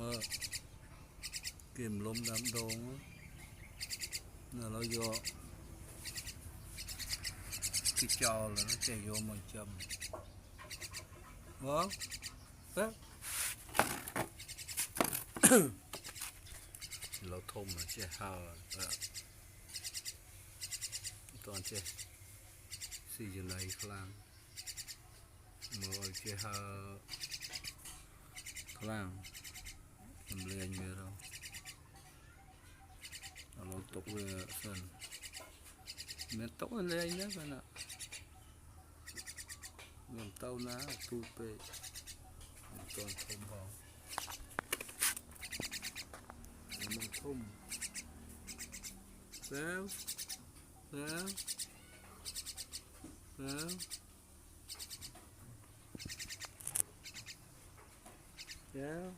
mơ kìm lôm đám đông là nó vô cái trò là nó chạy vô mà chầm vâng phép lỗ thôm là chạy hào toàn chạy xì dần này khlang mơ chạy hào khlang em lên như đâu nó tục về sân mẹ tóc lên nhé bạn ạ làm tao ná tu pe toàn thôm vào mình thôm sao sao sao sao